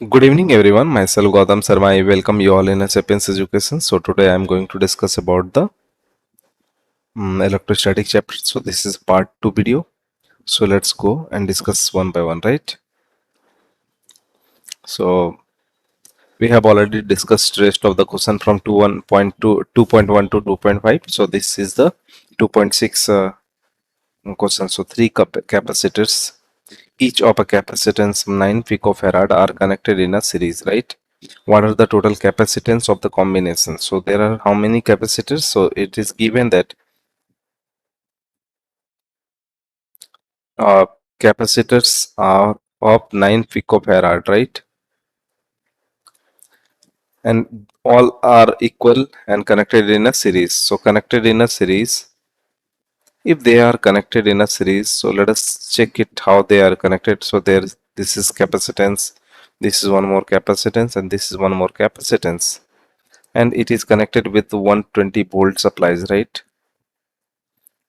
Good evening, everyone. Myself Gautam Sarma. I welcome you all in a Sapience Education. So today I am going to discuss about the electrostatic chapter. So this is part 2 video. So let's go and discuss one by one, right? So we have already discussed rest of the question from 2.1 to 2.5. So this is the 2.6 question. So three capacitors, each of a capacitance 9 picofarad are connected in a series, right? What are the total capacitance of the combination? So there are how many capacitors? So it is given that uh, capacitors are of 9 picofarad, right? And all are equal and connected in a series. So connected in a series, if they are connected in a series, so let us check it how they are connected. So there, this is capacitance, this is one more capacitance, and this is one more capacitance, and it is connected with 120 volt supplies, right?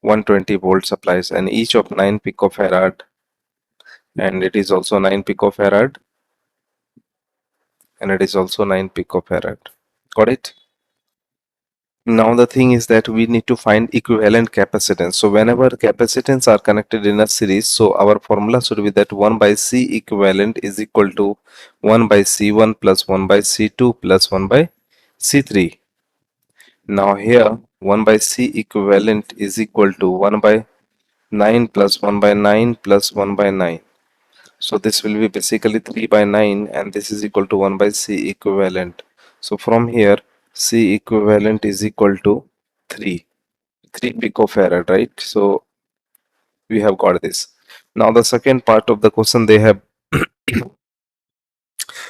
120 volt supplies, and each of 9 picofarad, and it is also 9 picofarad, and it is also 9 picofarad. Got it? Now the thing is that we need to find equivalent capacitance. So whenever capacitance are connected in a series, so our formula should be that 1 by C equivalent is equal to 1 by C1 plus 1 by C2 plus 1 by C3. Now here 1 by C equivalent is equal to 1 by 9 plus 1 by 9 plus 1 by 9. So this will be basically 3 by 9, and this is equal to 1 by C equivalent. So from here C equivalent is equal to 3. 3 picofarad, right? So we have got this. Now the second part of the question they have,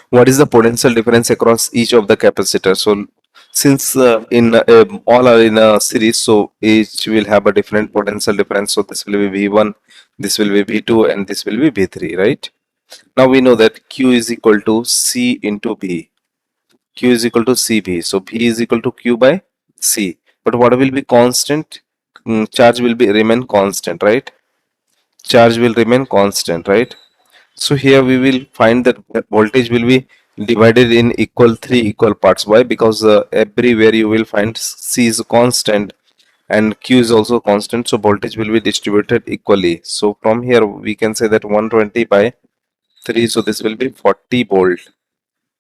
what is the potential difference across each of the capacitors? So since in all are in a series, so each will have a different potential difference. So this will be V1, this will be V2, and this will be V3, right? Now we know that Q is equal to C into V. Q is equal to CV. So V is equal to Q by C. But what will be constant? Charge will be remain constant, right? Charge will remain constant, right? So here we will find that voltage will be divided in three equal parts. Why? Because everywhere you will find C is constant and Q is also constant, so voltage will be distributed equally. So from here we can say that 120 by 3, so this will be 40 volt.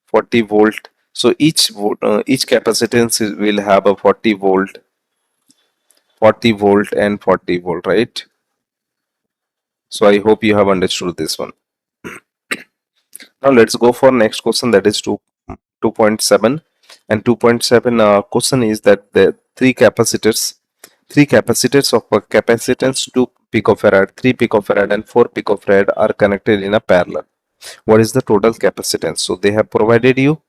40 volt. So each capacitance will have a 40 volt, 40 volt, and 40 volt, right? So I hope you have understood this one. Now let's go for next question, that is 2.7. And 2.7 question is that the three capacitors of a capacitance 2 picofarad, 3 picofarad, and 4 picofarad are connected in a parallel. What is the total capacitance? So they have provided you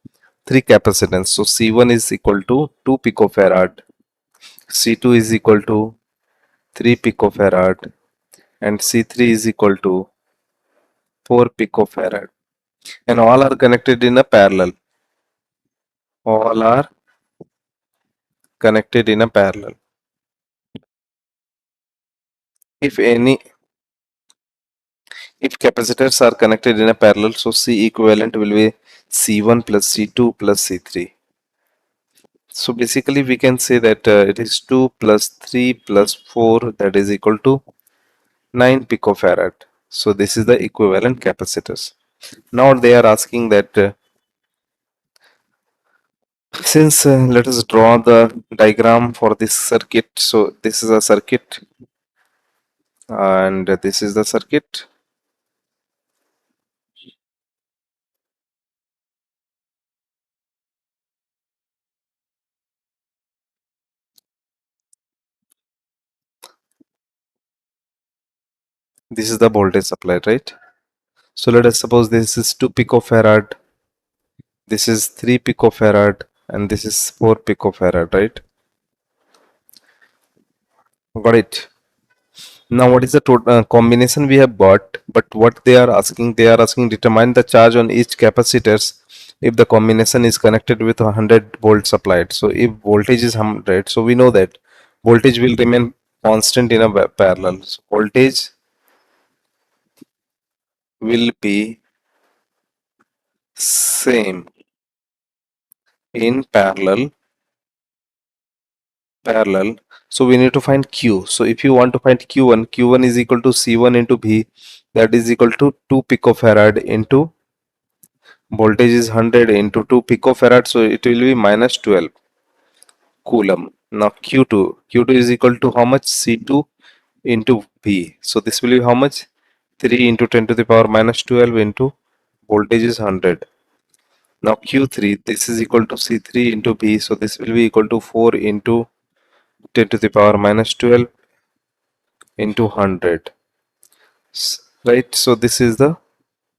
three capacitance. So C1 is equal to 2 picofarad, C2 is equal to 3 picofarad, and C3 is equal to 4 picofarad, and all are connected in a parallel. All are connected in a parallel. If any, if capacitors are connected in a parallel, so C equivalent will be C1 plus C2 plus C3. So basically we can say that it is 2 plus 3 plus 4, that is equal to 9 picofarad. So this is the equivalent capacitors. Now they are asking that since let us draw the diagram for this circuit. So this is a circuit, and this is the circuit. This is the voltage supply, right? So let us suppose this is 2 picofarad, this is 3 picofarad, and this is 4 picofarad, right? Got it. Now what is the total combination we have got? But what they are asking determine the charge on each capacitors if the combination is connected with a 100 volt supplied. So if voltage is 100, so we know that voltage will remain constant in a parallel. So voltage will be same in parallel. So we need to find q. So if you want to find q1, q1 is equal to c1 into v, that is equal to 2 picofarad into voltage is 100 into 2 picofarad, so it will be minus 12 coulomb. Now q2 is equal to how much? C2 into v, so this will be how much? 3 into 10 to the power minus 12 into voltage is 100. Now q3, this is equal to c3 into v, so this will be equal to 4 into 10 to the power minus 12 into 100. Right, so this is the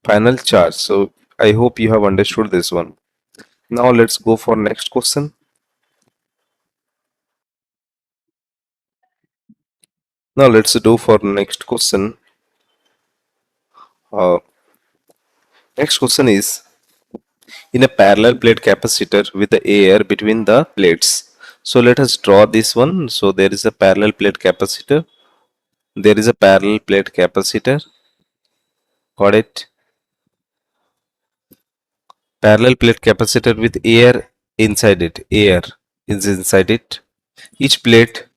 final charge. So I hope you have understood this one. Now let's go for next question. Now let's do for next question. uh, Next question is, in a parallel plate capacitor with the air between the plates. So let us draw this one. So there is a parallel plate capacitor, there is a parallel plate capacitor, got it? Parallel plate capacitor with air inside it, air is inside it. Each plate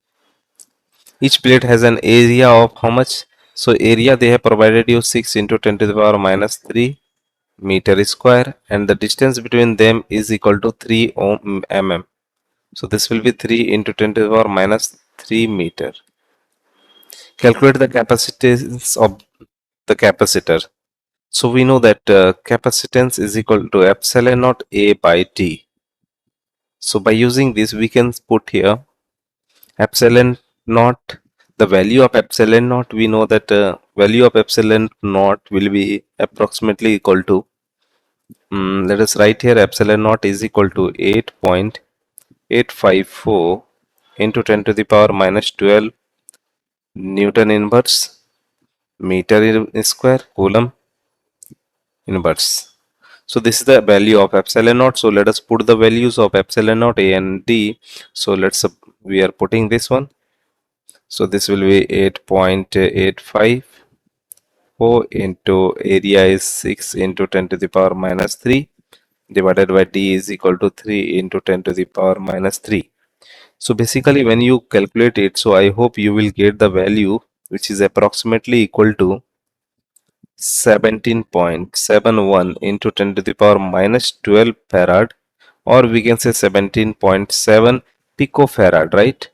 each plate has an area of how much? So area they have provided you 6 into 10 to the power minus 3 meter square, and the distance between them is equal to 3 ohm mm. So this will be 3 into 10 to the power minus 3 meter. Calculate the capacitance of the capacitor. So we know that capacitance is equal to epsilon naught A by D. So by using this, we can put here epsilon naught. The value of epsilon naught, we know that value of epsilon naught will be approximately equal to, let us write here, epsilon naught is equal to 8.854 into 10 to the power minus 12 Newton inverse meter square coulomb inverse. So this is the value of epsilon naught. So let us put the values of epsilon naught A and D. So we are putting this one. So this will be 8.854 into area is 6 into 10 to the power minus 3 divided by D is equal to 3 into 10 to the power minus 3. So basically when you calculate it, so I hope you will get the value which is approximately equal to 17.71 into 10 to the power minus 12 farad, or we can say 17.7 picofarad, right?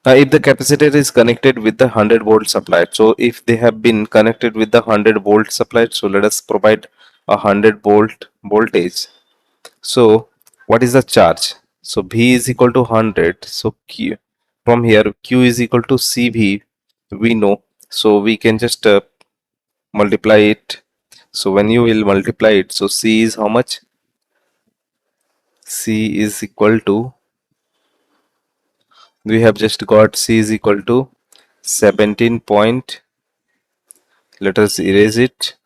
Now if the capacitor is connected with the 100 volt supply, so if they have been connected with the 100 volt supply, so let us provide a 100 volt voltage. So what is the charge? So V is equal to 100. So Q, from here Q is equal to CV, we know. So we can just multiply it. So when you will multiply it, so C is how much? C is equal to, we have just got C is equal to 17 point, let us erase it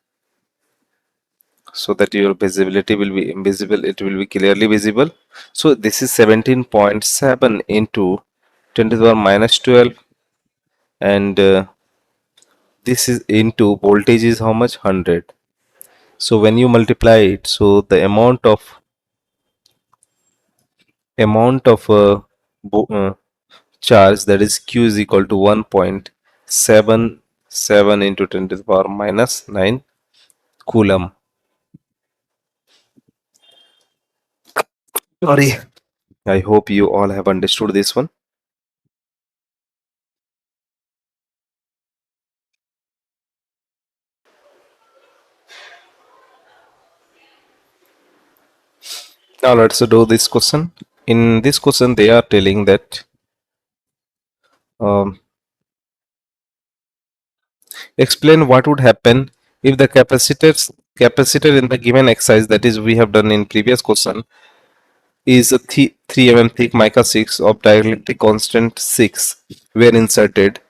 so that your visibility will be invisible, it will be clearly visible. So this is 17.7 into 10 to the power minus 12, and this is into voltage is how much? 100. So when you multiply it, so the amount of charge, that is q is equal to 1.77 into 10 to the power minus 9 coulomb. Sorry, I hope you all have understood this one. Now let's do this question. In this question they are telling that um, explain what would happen if the capacitor in the given exercise, that is we have done in previous question, is a 3 mm thick mica 6 of dielectric constant 6 were inserted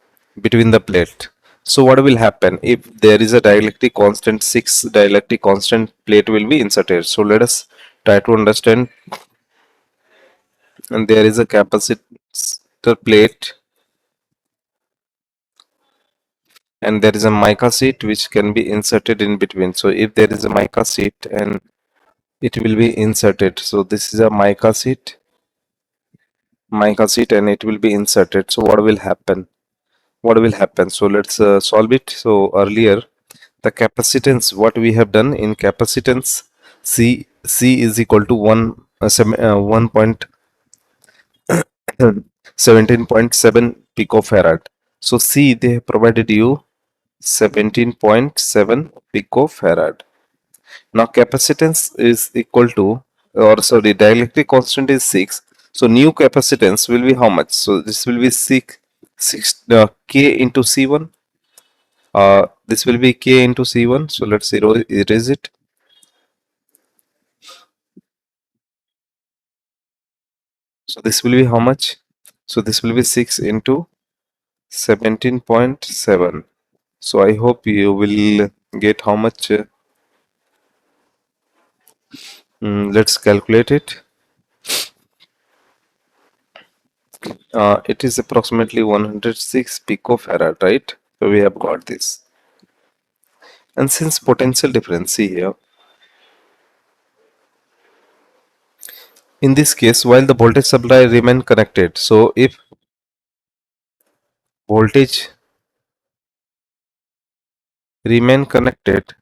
between the plate. So what will happen if there is a dielectric constant 6 dielectric constant plate will be inserted? So let us try to understand. And there is a capacitor plate and there is a mica sheet which can be inserted in between. So if there is a mica sheet and it will be inserted, so this is a mica sheet and it will be inserted. So what will happen? So let's solve it. So earlier the capacitance, what we have done in capacitance, C is equal to 17.7 picofarad. So C, they have provided you 17.7 picofarad. Now capacitance is equal to, or sorry, dielectric constant is 6. So new capacitance will be how much? So this will be 6 K into C1. This will be K into C1. So let's erase it. So this will be how much? So this will be 6 into 17.7. So I hope you will get how much. Let's calculate it. It is approximately 106 picofarad, right? So we have got this. And since potential difference, see here, in this case, while the voltage supply remain connected, so if voltage remain connected,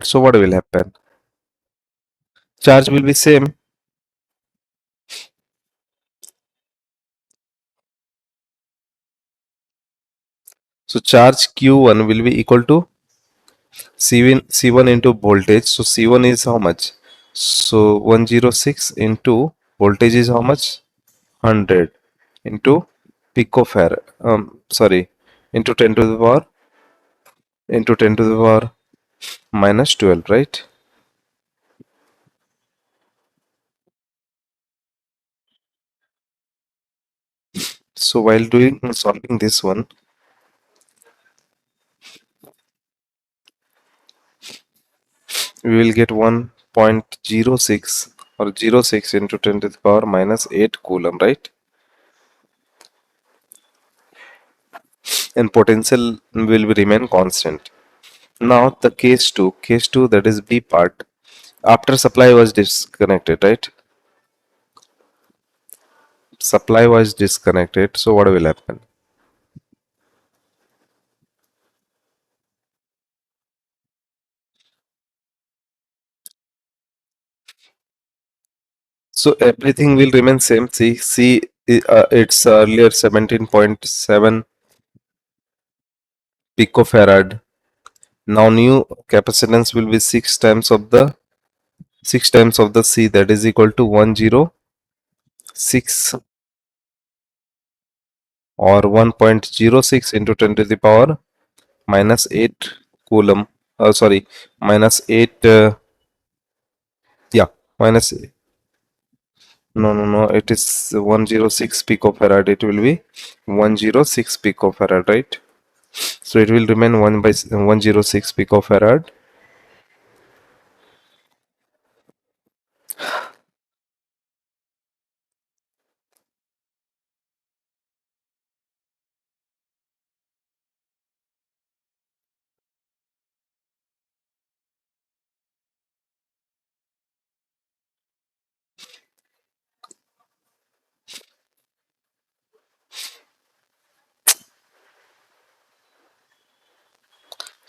so what will happen? Charge will be same. So charge Q1 will be equal to C1 into voltage. So C1 is how much? So 106 into voltage is how much? 100 into picofarad. Sorry, into 10 to the power minus 12, right? So while doing solving this one, we will get 1.06 or 06 into 10 to the power minus 8 coulomb, right? And potential will remain constant. Now the case 2, that is B part, after supply was disconnected, right? Supply was disconnected, so what will happen? So everything will remain same. See, it's earlier 17.7 picofarad. Now new capacitance will be 6 times of the C, that is equal to 106 or 1.06 into 10 to the power minus 8 coulomb. Sorry, minus 8. Yeah, minus. No. It is 106 picofarad. It will be 106 picofarad, right? So it will remain 106 picofarad.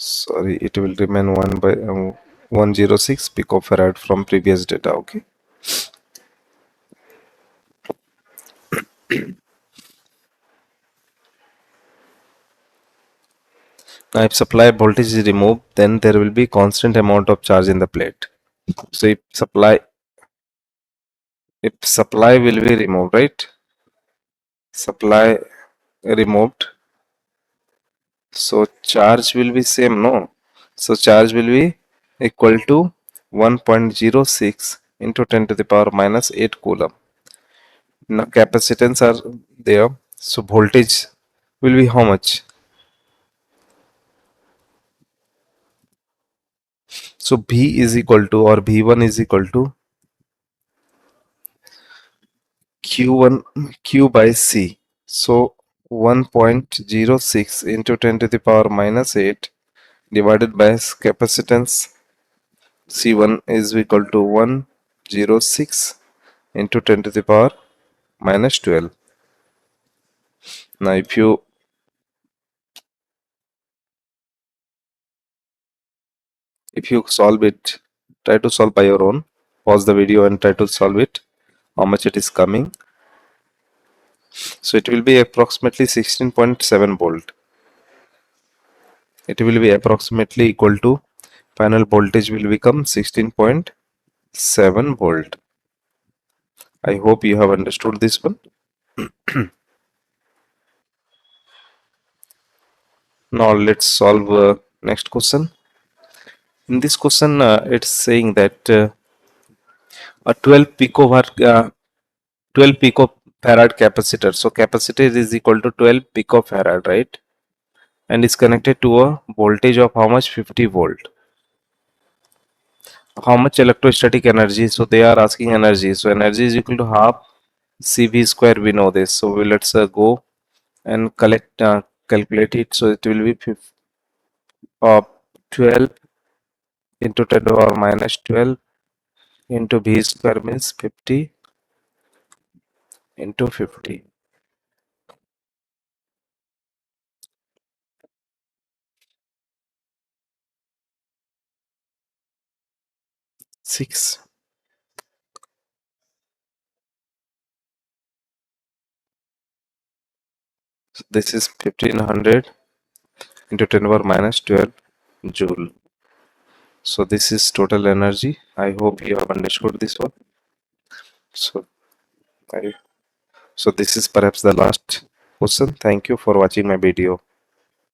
Sorry, it will remain 106 picofarad from previous data. Okay. Now, if supply voltage is removed, then there will be constant amount of charge in the plate. So if supply will be removed, right? Supply removed, so charge will be same, no? So charge will be equal to 1.06 into 10 to the power minus 8 coulomb. Now capacitance are there, so voltage will be how much? So V is equal to, or V1 is equal to Q1 Q by C. So 1.06 into 10 to the power minus 8 divided by capacitance C1 is equal to 106 into 10 to the power minus 12. Now if you solve it, try to solve by your own. Pause the video and try to solve it, how much it is coming. So it will be approximately 16.7 volt. It will be approximately equal to, final voltage will become 16.7 volt. I hope you have understood this one. Now let's solve next question. In this question, it's saying that a 12 picofarad capacitor. So capacitor is equal to 12 picofarad, right? And is connected to a voltage of how much? 50 volt. How much electrostatic energy? So they are asking energy. So energy is equal to half CV square. We know this. So let's go and calculate it. So it will be 12 into 10 to the power minus 12 into V square means 50 into 50. 6. So this is 1500 into 10 power minus 12 joule. So this is total energy. I hope you have understood this one. So I, so this is perhaps the last question. Thank you for watching my video.